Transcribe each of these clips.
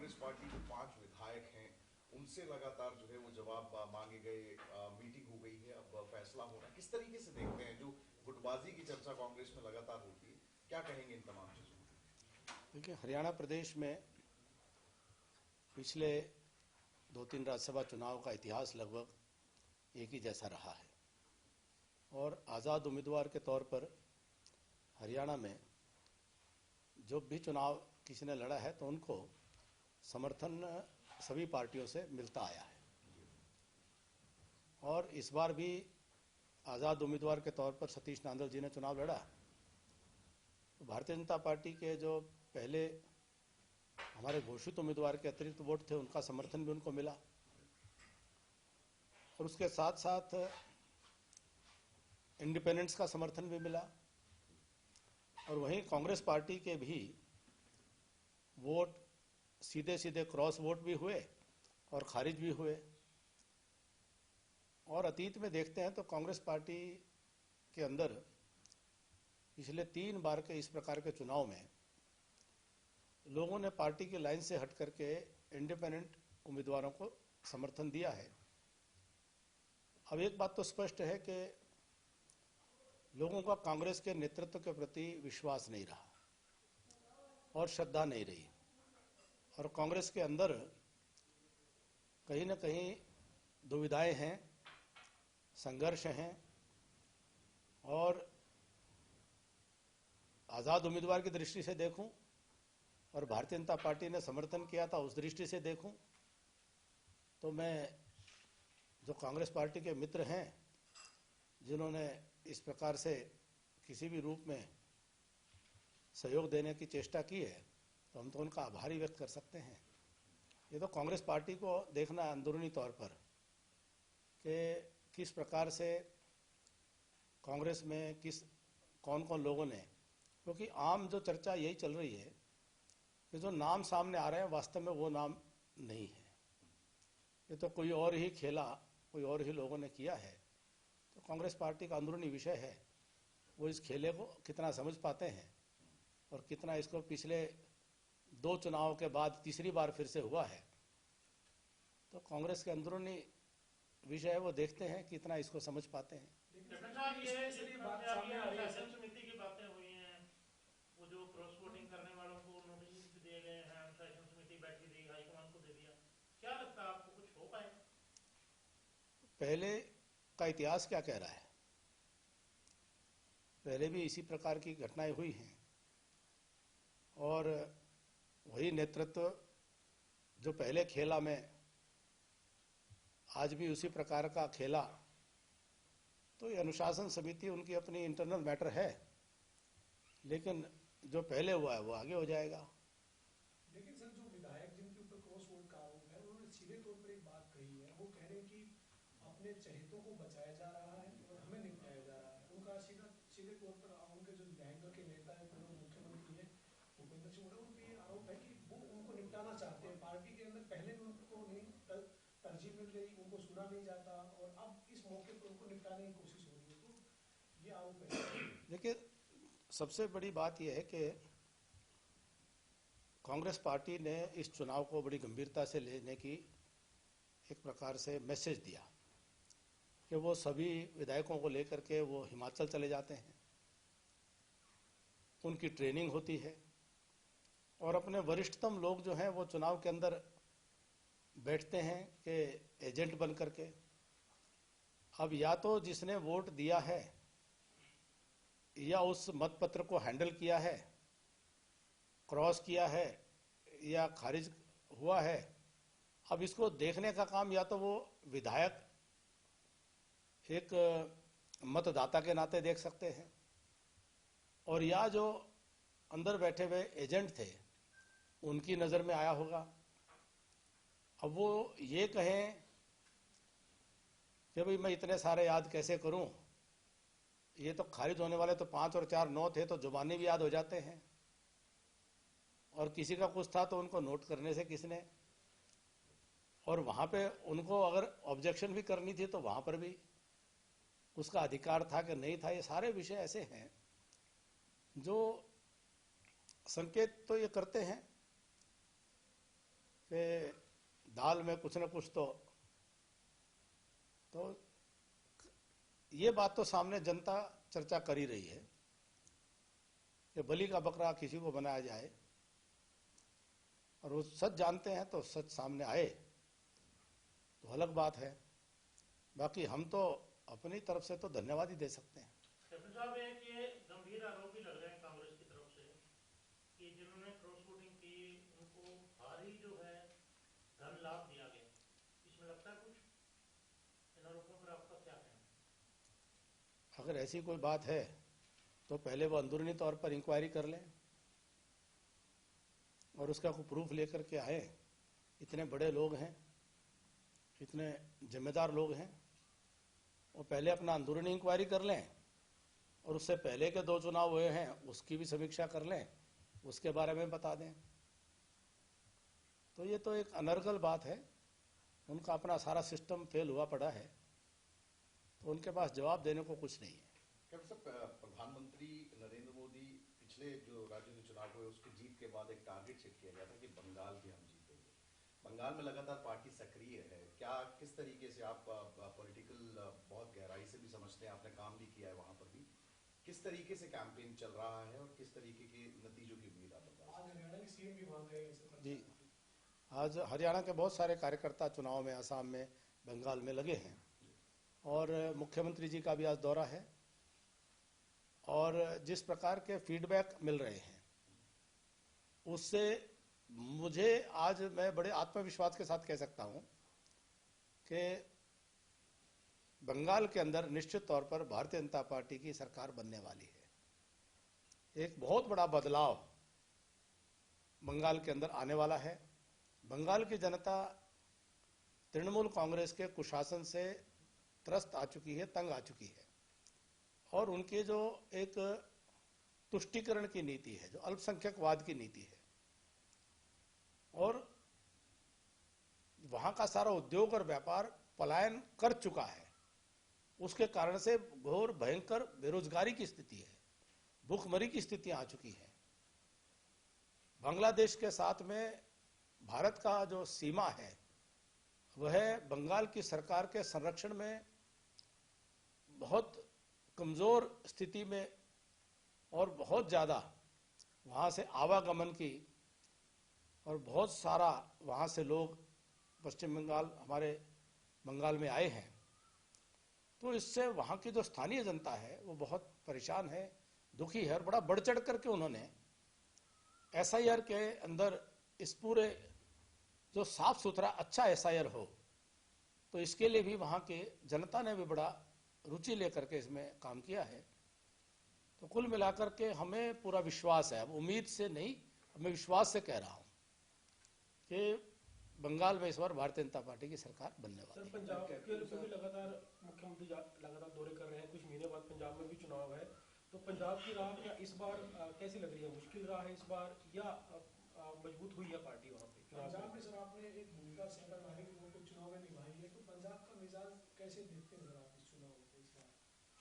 Congress party के 5 विधायक हैं, उनसे लगातार जो है वो जवाब मांगे गए, मीटिंग हो गई है, अब फैसला होना। किस तरीके से देखते हैं जो गुटबाजी की चर्चा कांग्रेस में लगातार होती है, क्या कहेंगे इन तमाम चीजों को? देखिए, हरियाणा प्रदेश में पिछले 2-3 राज्यसभा चुनाव का इतिहास लगभग एक ही जैसा रहा है और आज़ाद उम्मीदवार के तौर पर हरियाणा में जो भी चुनाव किसी ने लड़ा है तो उनको समर्थन सभी पार्टियों से मिलता आया है। और इस बार भी आज़ाद उम्मीदवार के तौर पर सतीश नांदल जी ने चुनाव लड़ा। तो भारतीय जनता पार्टी के जो पहले हमारे घोषित उम्मीदवार के अतिरिक्त वोट थे, उनका समर्थन भी उनको मिला और उसके साथ साथ इंडिपेंडेंट्स का समर्थन भी मिला। और वहीं कांग्रेस पार्टी के भी वोट सीधे सीधे क्रॉस वोट भी हुए और खारिज भी हुए। और अतीत में देखते हैं तो कांग्रेस पार्टी के अंदर पिछले 3 बार के इस प्रकार के चुनाव में लोगों ने पार्टी की लाइन से हट करके इंडिपेंडेंट उम्मीदवारों को समर्थन दिया है। अब एक बात तो स्पष्ट है कि लोगों का कांग्रेस के नेतृत्व के प्रति विश्वास नहीं रहा और श्रद्धा नहीं रही और कांग्रेस के अंदर कहीं न कहीं दुविधाएं हैं, संघर्ष हैं। और आज़ाद उम्मीदवार की दृष्टि से देखूं और भारतीय जनता पार्टी ने समर्थन किया था उस दृष्टि से देखूं तो मैं जो कांग्रेस पार्टी के मित्र हैं जिन्होंने इस प्रकार से किसी भी रूप में सहयोग देने की चेष्टा की है तो हम तो उनका आभारी व्यक्त कर सकते हैं। ये तो कांग्रेस पार्टी को देखना है अंदरूनी तौर पर कि किस प्रकार से कांग्रेस में कौन कौन लोगों ने, क्योंकि आम जो चर्चा यही चल रही है कि जो नाम सामने आ रहे हैं वास्तव में वो नाम नहीं है, ये तो कोई और ही खेला, कोई और ही लोगों ने किया है। तो कांग्रेस पार्टी का अंदरूनी विषय है वो इस खेले को कितना समझ पाते हैं और कितना इसको पिछले 2 चुनाव के बाद तीसरी बार फिर से हुआ है। तो कांग्रेस के अंदरूनी विषय है वो देखते हैं कितना इसको समझ पाते हैं। समिति की बातें हुई हैं, वो जो क्रॉस वोटिंग करने वालों को नोटिस दिए गए हैं, शासन समिति बैठी थी, हाईकमान को दे दिया, क्या लगता है आपको कुछ हो पाए? पहले का इतिहास क्या कह रहा है? पहले भी इसी प्रकार की घटनाएं हुई हैं और वही नेतृत्व जो पहले खेला में आज भी उसी प्रकार का खेला। तो ये अनुशासन समिति उनकी अपनी इंटरनल मैटर है, लेकिन जो पहले हुआ है वो आगे हो जाएगा। लेकिन सर, जो विधायक जिनके ऊपर क्रॉस वोट का आरोप है उन्होंने सीधे तौर पर एक बात कही है, वो कह रहे हैं कि अपने चहेतों को बचाया जा रहा है और हमें निपटाया जा रहा है। उनका सीधे तौर पर उनके जो विधायक दल के नेता है, पूर्व मुख्यमंत्री है भूपेंद्र सिंह हुड्डा, उनका ये आरोप है कि वो उनको निपटाना चाहते हैं। पार्टी के अंदर पहले भी उनको नहीं तरजीह मिल रही, उनको सुना नहीं जाता और अब इस मौके पर उनको निपटाने की कोशिश हो रही है, तो ये आरोप है। देखिए, सबसे बड़ी बात यह है कि कांग्रेस पार्टी ने इस चुनाव को बड़ी गंभीरता से लेने की एक प्रकार से मैसेज दिया कि वो सभी विधायकों को लेकर के वो हिमाचल चले जाते हैं, उनकी ट्रेनिंग होती है और अपने वरिष्ठतम लोग जो हैं वो चुनाव के अंदर बैठते हैं कि एजेंट बन करके। अब या तो जिसने वोट दिया है या उस मतपत्र को हैंडल किया है, क्रॉस किया है या खारिज हुआ है, अब इसको देखने का काम या तो वो विधायक एक मतदाता के नाते देख सकते हैं और या जो अंदर बैठे हुए एजेंट थे उनकी नज़र में आया होगा। अब वो ये कहें कि भाई मैं इतने सारे याद कैसे करूं, ये तो खारिज होने वाले तो 5 और 4 9 थे, तो जुबानी भी याद हो जाते हैं और किसी का कुछ था तो उनको नोट करने से किसने, और वहां पे उनको अगर ऑब्जेक्शन भी करनी थी तो वहां पर भी उसका अधिकार था कि नहीं था। ये सारे विषय ऐसे हैं जो संकेत तो ये करते हैं कि दाल में कुछ न कुछ तो ये बात तो सामने जनता चर्चा कर ही रही है कि बलि का बकरा किसी को बनाया जाए, और वो सच जानते हैं तो सच सामने आए तो अलग बात है। बाकी हम तो अपनी तरफ से तो धन्यवाद ही दे सकते हैं। कैप्टन साहब, एक ये गंभीर आरोप भी लग रहे हैं कांग्रेस की तरफ से कि जिन्होंने क्रॉस वोटिंग की उनको भारी जो है धन लाभ दिया गया, इसमें लगता है कुछ? इन आरोपों पर आपका क्या कहना? अगर ऐसी कोई बात है तो पहले वो अंदरूनी तौर पर इंक्वायरी कर लें और उसका कोई प्रूफ लेकर के आए। इतने बड़े लोग हैं, इतने जिम्मेदार लोग हैं, वो पहले अपना अंदरूनी इंक्वायरी कर लें और उससे पहले के 2 चुनाव हुए हैं उसकी भी समीक्षा कर लें, उसके बारे में बता दें। तो ये तो एक अनर्गल बात है, उनका अपना सारा सिस्टम फेल हुआ पड़ा है, तो उनके पास जवाब देने को कुछ नहीं है। कैप्टन साहब, प्रधानमंत्री नरेंद्र मोदी पिछले जो राज्यों के चुनाव हुए उसकी जीत के बाद एक टारगेट सेट किया गया था कि बंगाल भी हम जीतेंगे। बंगाल में लगातार पार्टी सक्रिय है, क्या किस तरीके से आप पॉलिटिकल बहुत गहराई से भी समझते हैं, आपने काम भी किया है वहां पर भी, किस तरीके से कैंपेन चल रहा है और किस तरीके के नतीजों की उम्मीद आप बता? आज हरियाणा के सीएम भी वहां गए हैं। जी, आज हरियाणा के बहुत सारे कार्यकर्ता चुनाव में, असम में, बंगाल में लगे हैं और मुख्यमंत्री जी का भी आज दौरा है। और जिस प्रकार के फीडबैक मिल रहे हैं उससे मुझे आज मैं बड़े आत्मविश्वास के साथ कह सकता हूं कि बंगाल के अंदर निश्चित तौर पर भारतीय जनता पार्टी की सरकार बनने वाली है। एक बहुत बड़ा बदलाव बंगाल के अंदर आने वाला है। बंगाल की जनता तृणमूल कांग्रेस के कुशासन से त्रस्त आ चुकी है, तंग आ चुकी है, और उनकी जो एक तुष्टीकरण की नीति है, जो अल्पसंख्यकवाद की नीति है, और वहां का सारा उद्योग और व्यापार पलायन कर चुका है, उसके कारण से घोर भयंकर बेरोजगारी की स्थिति है, भूखमरी की स्थिति आ चुकी है। बांग्लादेश के साथ में भारत का जो सीमा है वह बंगाल की सरकार के संरक्षण में बहुत कमजोर स्थिति में और बहुत ज्यादा वहां से आवागमन की, और बहुत सारा वहां से लोग पश्चिम बंगाल, हमारे बंगाल में आए हैं। तो इससे वहां की जो स्थानीय जनता है वो बहुत परेशान है, दुखी है, और बड़ा बढ़ चढ़ करके उन्होंने एसआईआर के अंदर इस पूरे जो साफ सुथरा अच्छा एसआईआर हो, तो इसके लिए भी वहां के जनता ने भी बड़ा रुचि लेकर के इसमें काम किया है। तो कुल मिलाकर के हमें पूरा विश्वास है, अब उम्मीद से नहीं, मैं विश्वास से कह रहा हूं कि बंगाल में इस बार भारतीय जनता पार्टी की सरकार बनने वाली है। पंजाब के लगातार मुख्यमंत्री लगातार दौरे कर रहे हैं, कुछ महीने बाद पंजाब में भी चुनाव है, तो पंजाब की राह क्या इस बार कैसी लग रही है? मुश्किल राह है इस बार या मजबूत हुई है पार्टी वहाँ पे? पंजाब में सर आपने एक भूमिका सेंटर नागरिक को चुनाव में निभाई है, तो पंजाब का मिजाज कैसे देखते हैं आप इस चुनाव को इस बार?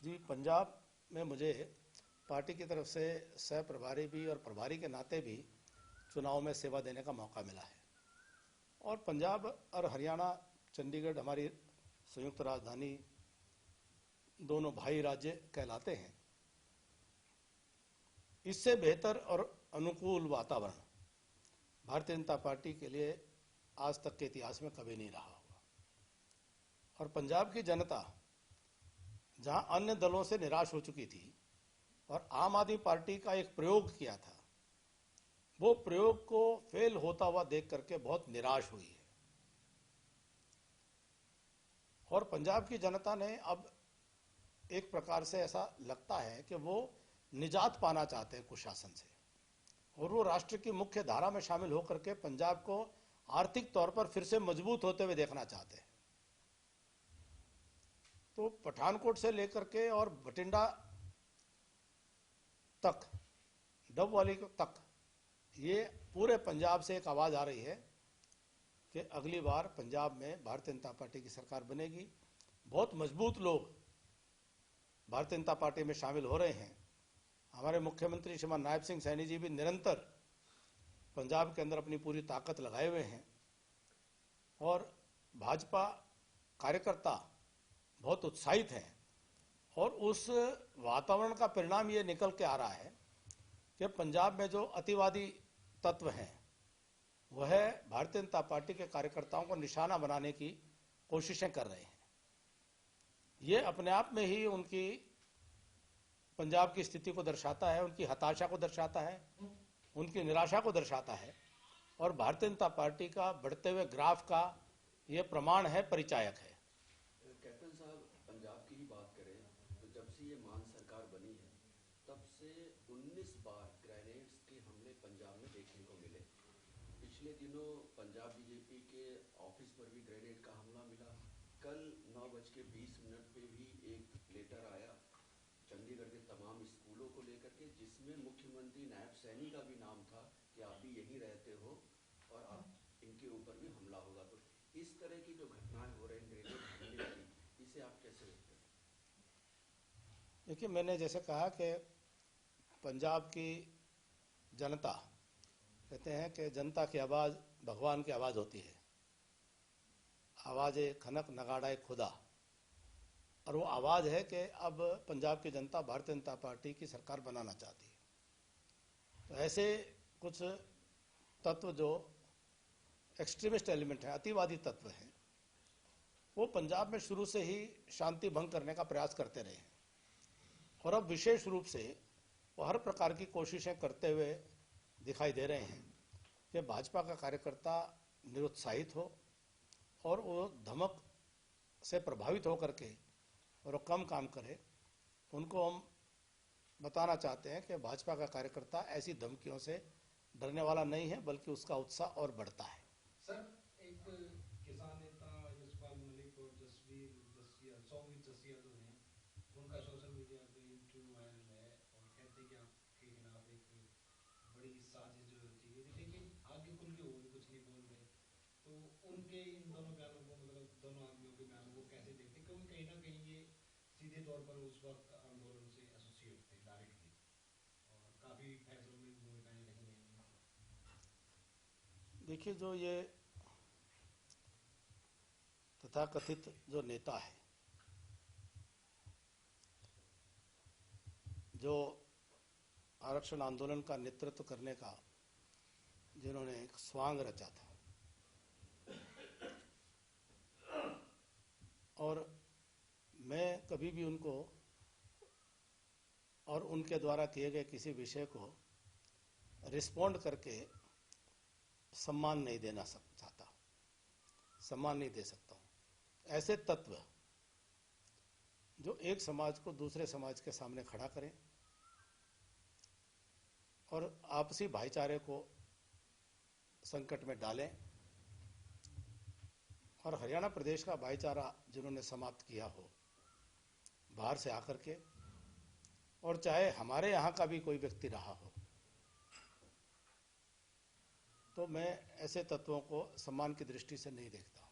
जी, पंजाब में मुझे पार्टी की तरफ से सह प्रभारी भी और प्रभारी के नाते भी चुनाव में सेवा देने का मौका मिला है, और पंजाब और हरियाणा, चंडीगढ़ हमारी संयुक्त राजधानी, दोनों भाई राज्य कहलाते हैं। इससे बेहतर और अनुकूल वातावरण भारतीय जनता पार्टी के लिए आज तक के इतिहास में कभी नहीं रहा होगा। और पंजाब की जनता जहां अन्य दलों से निराश हो चुकी थी और आम आदमी पार्टी का एक प्रयोग किया था, वो प्रयोग को फेल होता हुआ देख करके बहुत निराश हुई है। और पंजाब की जनता ने अब एक प्रकार से ऐसा लगता है कि वो निजात पाना चाहते हैं कुशासन से, और वो राष्ट्र की मुख्य धारा में शामिल होकर के पंजाब को आर्थिक तौर पर फिर से मजबूत होते हुए देखना चाहते हैं। तो पठानकोट से लेकर के और बठिंडा तक, डबवाली तक, ये पूरे पंजाब से एक आवाज आ रही है कि अगली बार पंजाब में भारतीय जनता पार्टी की सरकार बनेगी। बहुत मजबूत लोग भारतीय जनता पार्टी में शामिल हो रहे हैं। हमारे मुख्यमंत्री श्रीमान नायब सिंह सैनी जी भी निरंतर पंजाब के अंदर अपनी पूरी ताकत लगाए हुए हैं, और भाजपा कार्यकर्ता बहुत उत्साहित हैं और उस वातावरण का परिणाम ये निकल के आ रहा है कि पंजाब में जो अतिवादी तत्व हैं वह भारतीय जनता पार्टी के कार्यकर्ताओं को निशाना बनाने की कोशिशें कर रहे हैं। ये अपने आप में ही उनकी पंजाब की स्थिति को दर्शाता है, उनकी हताशा को दर्शाता है, उनकी निराशा को दर्शाता है और भारतीय जनता पार्टी का बढ़ते हुए ग्राफ का ये प्रमाण है, परिचायक है। कैप्टन साहब, पंजाब की ही बात करें तो जब से ये मान सरकार बनी है तब से 19 बार ग्रेनेड्स के हमले पंजाब में देखने को मिले। पिछले दिनों पंजाब बीजेपी के ऑफिस पर भी ग्रेनेड का हमला मिला। कल 9:20 पे भी एक लेटर आया चंडीगढ़ के तमाम स्कूलों को लेकर के, जिसमें मुख्यमंत्री नायब सैनी का भी नाम था कि आप भी यहीं रहते हो और आप इनके ऊपर भी हमला होगा। तो इस तरह की जो घटनाएं हो रही हैं ग्रेनेड हमले की, इसे आप कैसे देखते हैं? देखिए, मैंने जैसे कहा कि पंजाब की जनता, कहते हैं कि जनता की आवाज़ भगवान की आवाज़ होती है। आवाज़ खनक नगाड़ा खुदा, और वो आवाज़ है कि अब पंजाब की जनता भारतीय जनता पार्टी की सरकार बनाना चाहती है। तो ऐसे कुछ तत्व जो एक्सट्रीमिस्ट एलिमेंट हैं, अतिवादी तत्व हैं, वो पंजाब में शुरू से ही शांति भंग करने का प्रयास करते रहे हैं और अब विशेष रूप से वो हर प्रकार की कोशिशें करते हुए दिखाई दे रहे हैं कि भाजपा का कार्यकर्ता निरुत्साहित हो और वो धमक से प्रभावित होकर के और वो कम काम करे। उनको हम बताना चाहते हैं कि भाजपा का कार्यकर्ता ऐसी धमकियों से डरने वाला नहीं है, बल्कि उसका उत्साह और बढ़ता है। सर, एक किसान नेता यशपाल मलिक और जसवीर जसिया सौमित जसिया जो हैं, उनका सोशल मीडिया पे इंटरव्यू वायरल है और कहते हैं कि आपके खिलाफ एक बड़ी साजिश जो रची गई, लेकिन आगे खुल के वो भी कुछ नहीं बोल रहे। तो उनके इन दोनों बयानों को, मतलब दोनों आदमियों के बयानों को कैसे देखते? क्योंकि कहीं ना कहीं ये सीधे तौर पर उस वक्त आंदोलन से एसोसिएट थे डायरेक्टली और काफी फैसलों में भूमिकाएं रही हैं। देखिए, जो ये तथाकथित जो नेता है, जो आरक्षण आंदोलन का नेतृत्व करने का जिन्होंने एक स्वांग रचा था और मैं कभी भी उनको और उनके द्वारा किए गए किसी विषय को रिस्पॉन्ड करके सम्मान नहीं देना चाहता, सम्मान नहीं दे सकता हूँ। ऐसे तत्व जो एक समाज को दूसरे समाज के सामने खड़ा करें और आपसी भाईचारे को संकट में डालें और हरियाणा प्रदेश का भाईचारा जिन्होंने समाप्त किया हो बाहर से आकर के, और चाहे हमारे यहाँ का भी कोई व्यक्ति रहा हो, तो मैं ऐसे तत्वों को सम्मान की दृष्टि से नहीं देखता।